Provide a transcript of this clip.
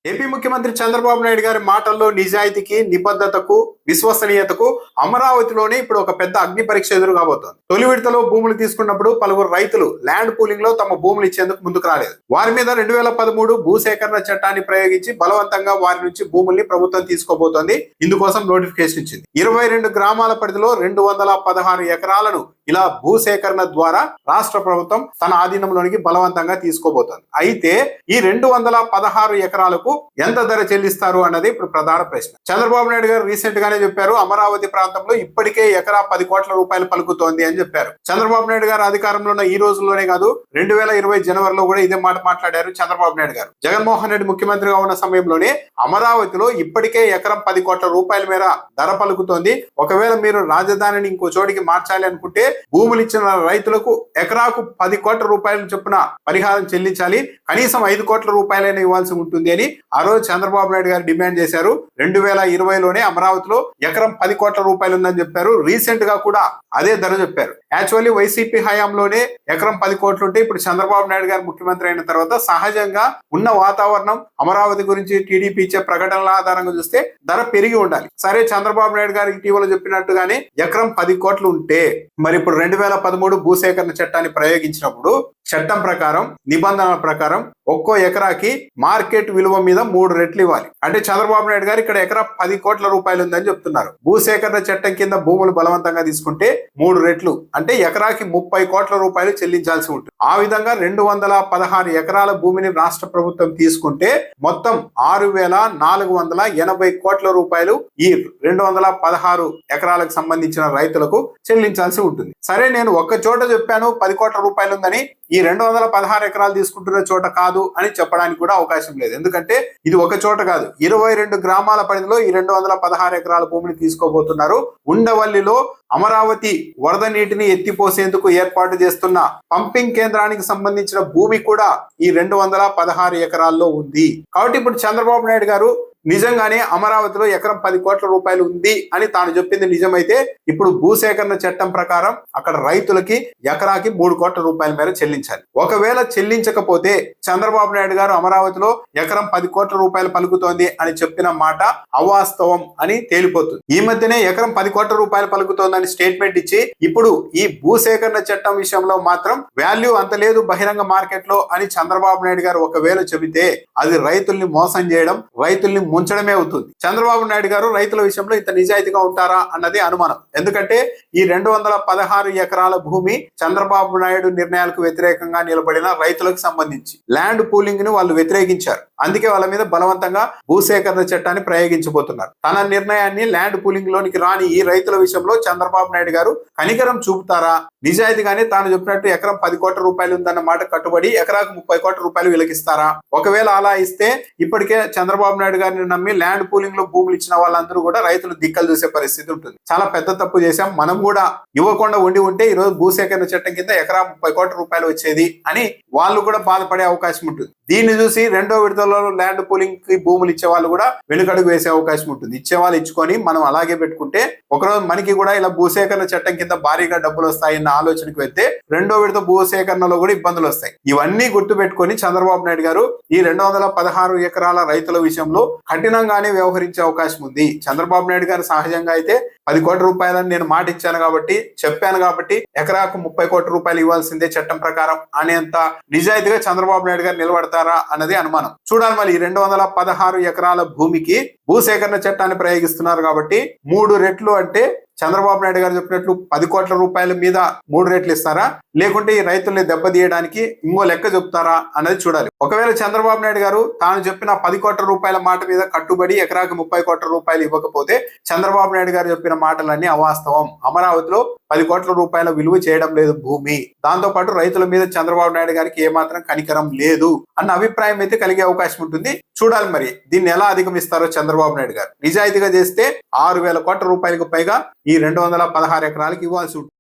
AP ముఖ్యమంత్రి చంద్రబాబు నాయుడు గారి మాటల్లో నిజాయితీకి, నిబద్ధతకు, విశ్వసనీయతకు అమరావతిలోనే ఇప్పుడు ఒక పెద్ద అగ్ని పరీక్ష ఎదురు కాబోతోంది. తొలి విడతలో భూములు తీసుకున్నప్పుడు పలువురు రైతులు ల్యాండ్ పూలింగ్ లో తమ భూములు ఇచ్చేందుకు ముందుకు రాలేదు. వారి మీద 2013 భూసేకరణ చట్టాన్ని ప్రయోగించి బలవంతంగా వారి నుంచి భూముల్ని ప్రభుత్వం తీసుకోబోతోంది. ఇందుకోసం నోటిఫికేషన్ ఇచ్చింది. 22 గ్రామాల పరిధిలో 216 ఎకరాలను ఇలా భూసేకరణ ద్వారా రాష్ట్ర ప్రభుత్వం తన ఆధీనంలోనికి బలవంతంగా తీసుకోబోతోంది. అయితే ఈ 216 ఎకరాలకు ఎంత ధర చెల్లిస్తారు అన్నది ఇప్పుడు ప్రధాన ప్రశ్న. చంద్రబాబు నాయుడు గారు రీసెంట్ గానే చెప్పారు, అమరావతి ప్రాంతంలో ఇప్పటికే ఎకరా 10 కోట్ల రూపాయలు పలుకుతోంది అని చెప్పారు. చంద్రబాబు నాయుడు గారు అధికారంలో ఉన్న ఈ రోజుల్లోనే కాదు, 2020 జనవరిలో కూడా ఇదే మాట మాట్లాడారు చంద్రబాబు నాయుడు గారు. జగన్మోహన్ రెడ్డి ముఖ్యమంత్రిగా ఉన్న సమయంలోనే అమరావతిలో ఇప్పటికే ఎకరం 10 కోట్ల రూపాయల మేర ధర పలుకుతోంది. ఒకవేళ మీరు రాజధానిని ఇంకో చోటికి మార్చాలి అనుకుంటే భూములు ఇచ్చిన రైతులకు ఎకరాకు 10 కోట్ల రూపాయలు చొప్పున పరిహారం చెల్లించాలి, కనీసం 5 కోట్ల రూపాయలైనా ఇవ్వాల్సి ఉంటుంది అని ఆ రోజు చంద్రబాబు నాయుడు గారు డిమాండ్ చేశారు. 2020లోనే అమరావతిలో ఎకరం 10 కోట్ల రూపాయలు ఉందని చెప్పారు. రీసెంట్ గా కూడా అదే ధర చెప్పారు. యాక్చువల్లీ వైసీపీ హయాంలోనే ఎకరం 10 కోట్లు ఉంటే ఇప్పుడు చంద్రబాబు నాయుడు గారు ముఖ్యమంత్రి అయిన తర్వాత సహజంగా ఉన్న వాతావరణం అమరావతి గురించి టీడీపీ ఇచ్చే ప్రకటనల ఆధారంగా చూస్తే ధర పెరిగి ఉండాలి. సరే, చంద్రబాబు నాయుడు గారు ఇటీవల చెప్పినట్టుగానే ఎకరం 10 కోట్లు ఉంటే మరి ఇప్పుడు 2013 భూసేకరణ చట్టాన్ని ప్రయోగించినప్పుడు చట్టం ప్రకారం, నిబంధనల ప్రకారం ఒక్కో ఎకరాకి మార్కెట్ విలువ మీద 3 రెట్లు ఇవ్వాలి. అంటే చంద్రబాబు నాయుడు గారు ఇక్కడ ఎకరా 10 కోట్ల రూపాయలు ఉందని చెప్తున్నారు. భూసేకరణ చట్టం కింద భూములు బలవంతంగా తీసుకుంటే 3 రెట్లు అంటే ఎకరాకి 30 కోట్ల రూపాయలు చెల్లించాల్సి ఉంటుంది. ఆ విధంగా 216 ఎకరాల భూమిని రాష్ట్ర ప్రభుత్వం తీసుకుంటే మొత్తం 6,480 కోట్ల రూపాయలు ఈ 216 ఎకరాలకు సంబంధించిన రైతులకు చెల్లించాల్సి ఉంటుంది. సరే, నేను ఒక్క చోట చెప్పాను 10 కోట్ల రూపాయలు ఉందని, ఈ 216 ఎకరాలు తీసుకుంటున్న చోట కాదు అని చెప్పడానికి కూడా అవకాశం లేదు. ఎందుకంటే ఇది ఒక చోట కాదు, 22 గ్రామాల పరిధిలో ఈ 216 ఎకరాల భూమిని తీసుకోబోతున్నారు. ఉండవల్లిలో అమరావతి వరద నీటిని ఎత్తిపోసేందుకు ఏర్పాటు చేస్తున్న పంపింగ్ కేంద్రానికి సంబంధించిన భూమి కూడా ఈ 216 ఎకరాల్లో ఉంది. కాబట్టి ఇప్పుడు చంద్రబాబు నాయుడు గారు నిజంగానే అమరావతిలో ఎకరం 10 కోట్ల రూపాయలు ఉంది అని తాను చెప్పింది నిజమైతే ఇప్పుడు భూసేకరణ చట్టం ప్రకారం అక్కడ రైతులకి ఎకరాకి 3 కోట్ల రూపాయల మేర చెల్లించాలి. ఒకవేళ చెల్లించకపోతే చంద్రబాబు నాయుడు గారు అమరావతిలో ఎకరం 10 కోట్ల రూపాయలు పలుకుతోంది అని చెప్పిన మాట అవాస్తవం అని తేలిపోతుంది. ఈ మధ్యనే ఎకరం 10 కోట్ల రూపాయలు పలుకుతోందని స్టేట్మెంట్ ఇచ్చి ఇప్పుడు ఈ భూసేకరణ చట్టం విషయంలో మాత్రం వాల్యూ అంత లేదు బహిరంగ మార్కెట్ లో అని చంద్రబాబు నాయుడు గారు ఒకవేళ చెబితే అది రైతుల్ని మోసం చేయడం, రైతుల్ని ముంచడమే అవుతుంది. చంద్రబాబు నాయుడు గారు రైతుల విషయంలో ఇంత నిజాయితీగా ఉంటారా అన్నది అనుమానం. ఎందుకంటే ఈ 216 ఎకరాల భూమి చంద్రబాబు నాయుడు నిర్ణయాలకు వ్యతిరేకంగా నిలబడిన రైతులకు సంబంధించి ల్యాండ్ పూలింగ్ ని వాళ్ళు వ్యతిరేకించారు. అందుకే వాళ్ళ మీద బలవంతంగా భూసేకరణ చట్టాన్ని ప్రయోగించబోతున్నారు. తన నిర్ణయాన్ని ల్యాండ్ పూలింగ్ లోనికి రాని ఈ రైతుల విషయంలో చంద్రబాబు నాయుడు గారు కనికరం చూపుతారా? నిజాయితీగానే తాను చెప్పినట్టు ఎకరం 10 కోట్ల రూపాయలు ఉందన్న మాట కట్టుబడి ఎకరాకు 30 కోట్ల రూపాయలు వెలికిస్తారా? ఒకవేళ అలా ఇస్తే ఇప్పటికే చంద్రబాబు నాయుడు గారిని నమ్మి ల్యాండ్ పూలింగ్ లో భూములు ఇచ్చిన వాళ్ళందరూ కూడా రైతులు దిక్కలు చూసే పరిస్థితి ఉంటుంది. చాలా పెద్ద తప్పు చేశాం, మనం కూడా ఇవ్వకుండా ఉంటే ఈ రోజు భూసేకరణ చట్టం కింద ఎకరా 30 కోట్ల రూపాయలు వచ్చేది అని వాళ్ళు కూడా బాధపడే అవకాశం ఉంటుంది. దీన్ని చూసి రెండో విడతలో ల్యాండ్ పూలింగ్ కి భూములు ఇచ్చే వాళ్ళు కూడా వెనుకడుగు వేసే అవకాశం ఉంటుంది. ఇచ్చే వాళ్ళు ఇచ్చుకొని మనం అలాగే పెట్టుకుంటే ఒకరోజు మనకి కూడా ఇలా భూసేకరణ చట్టం కింద భారీగా డబ్బులు వస్తాయన్న ఆలోచనకు వెళ్తే రెండో విడత భూసేకరణలో కూడా ఇబ్బందులు వస్తాయి. ఇవన్నీ గుర్తు పెట్టుకొని చంద్రబాబు నాయుడు గారు ఈ 216 ఎకరాల రైతుల విషయంలో కఠినంగానే వ్యవహరించే అవకాశం ఉంది. చంద్రబాబు నాయుడు గారు సహజంగా అయితే 10 కోట్ల రూపాయలని నేను మాట ఇచ్చాను కాబట్టి, చెప్పాను కాబట్టి ఎకరాకు 30 కోట్ల రూపాయలు ఇవ్వాల్సిందే చట్టం ప్రకారం అనేంత నిజాయితీగా చంద్రబాబు నాయుడు గారు నిలబడతారా అన్నది అనుమానం. చూడాలి. మరి 216 ఎకరాల భూమికి భూసేకరణ చట్టాన్ని ప్రయోగిస్తున్నారు కాబట్టి 3 రెట్లు అంటే చంద్రబాబు నాయుడు గారు చెప్పినట్లు 10 కోట్ల రూపాయల మీద 3 రెట్లు ఇస్తారా, లేకుంటే ఈ రైతుల్ని దెబ్బతీయడానికి ఇంకో లెక్క చెప్తారా అన్నది చూడాలి. ఒకవేళ చంద్రబాబు నాయుడు గారు తాను చెప్పిన 10 కోట్ల రూపాయల మాట మీద కట్టుబడి ఎకరాకి 30 కోట్ల రూపాయలు ఇవ్వకపోతే చంద్రబాబు నాయుడు గారు చెప్పిన మాటలన్నీ అవాస్తవం. అమరావతిలో 10 కోట్ల రూపాయల విలువ చేయడం లేదు భూమి. దాంతో పాటు రైతుల మీద చంద్రబాబు నాయుడు గారికి ఏమాత్రం కనికరం లేదు అన్న అభిప్రాయం అయితే కలిగే అవకాశం ఉంటుంది. చూడాలి మరి దీన్ని ఎలా అధిగమిస్తారో చంద్రబాబు నాయుడు గారు. నిజాయితీగా చేస్తే 6,000 కోట్ల రూపాయలకు పైగా ఈ 216 ఎకరాలకు ఇవ్వాల్సి ఉంటుంది.